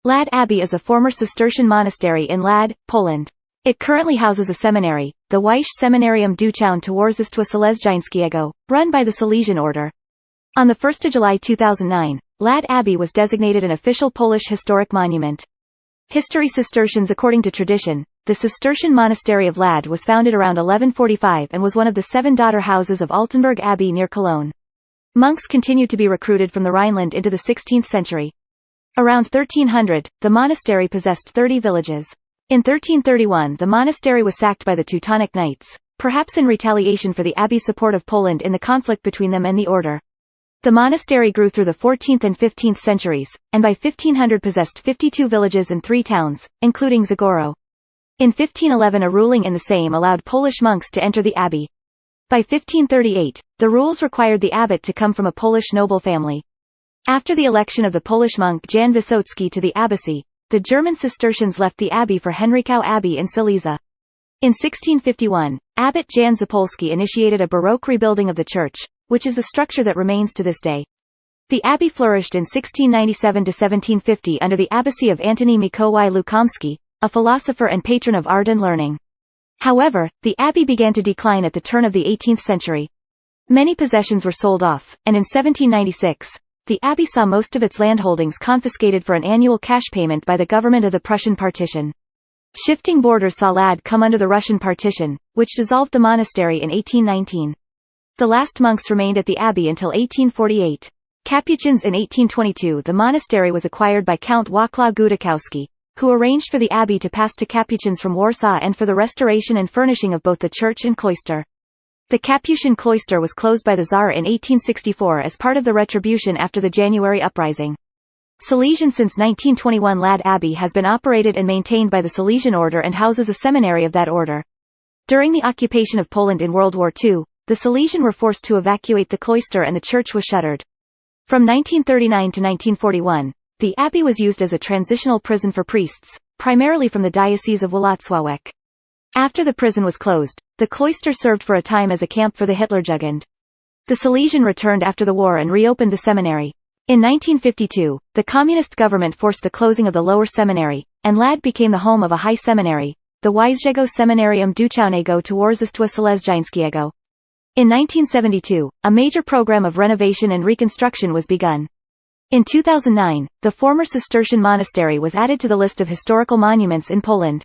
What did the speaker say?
Lad Abbey is a former Cistercian monastery in Lad, Poland. It currently houses a seminary, the Wyche Seminarium Duchowne Towarzystwo Salezjańskiego, run by the Salesian Order. On 1 July 2009, Lad Abbey was designated an official Polish historic monument. History. Cistercians. According to tradition, the Cistercian monastery of Lad was founded around 1145 and was one of the 7 daughter houses of Altenburg Abbey near Cologne. Monks continued to be recruited from the Rhineland into the 16th century. Around 1300, the monastery possessed 30 villages. In 1331 the monastery was sacked by the Teutonic Knights, perhaps in retaliation for the abbey's support of Poland in the conflict between them and the order. The monastery grew through the 14th and 15th centuries, and by 1500 possessed 52 villages and 3 towns, including Zagoro. In 1511 a ruling in the Sejm allowed Polish monks to enter the abbey. By 1538, the rules required the abbot to come from a Polish noble family. After the election of the Polish monk Jan Wysocki to the abbacy, the German Cistercians left the abbey for Henrykow Abbey in Silesia. In 1651, Abbot Jan Zapolski initiated a Baroque rebuilding of the church, which is the structure that remains to this day. The abbey flourished in 1697 to 1750 under the abbacy of Antoni Mikołaj Lukomski, a philosopher and patron of art and learning. However, the abbey began to decline at the turn of the 18th century. Many possessions were sold off, and in 1796, the abbey saw most of its landholdings confiscated for an annual cash payment by the government of the Prussian partition. Shifting borders saw Lad come under the Russian partition, which dissolved the monastery in 1819. The last monks remained at the abbey until 1848. Capuchins. In 1822 the monastery was acquired by Count Wacław Gudakowski, who arranged for the abbey to pass to Capuchins from Warsaw and for the restoration and furnishing of both the church and cloister. The Capuchin cloister was closed by the Tsar in 1864 as part of the retribution after the January uprising. Silesian. Since 1921 Lad Abbey has been operated and maintained by the Salesian Order and houses a seminary of that order. During the occupation of Poland in World War II, the Salesian were forced to evacuate the cloister and the church was shuttered. From 1939 to 1941, the abbey was used as a transitional prison for priests, primarily from the Diocese of Włocławek. After the prison was closed, the cloister served for a time as a camp for the Hitlerjugend. The Salesian returned after the war and reopened the seminary. In 1952, the communist government forced the closing of the lower seminary, and Lad became the home of a high seminary, the Wyszego Seminarium Duchownego Towarzystwo Salezjańskiego. In 1972, a major program of renovation and reconstruction was begun. In 2009, the former Cistercian monastery was added to the list of historical monuments in Poland.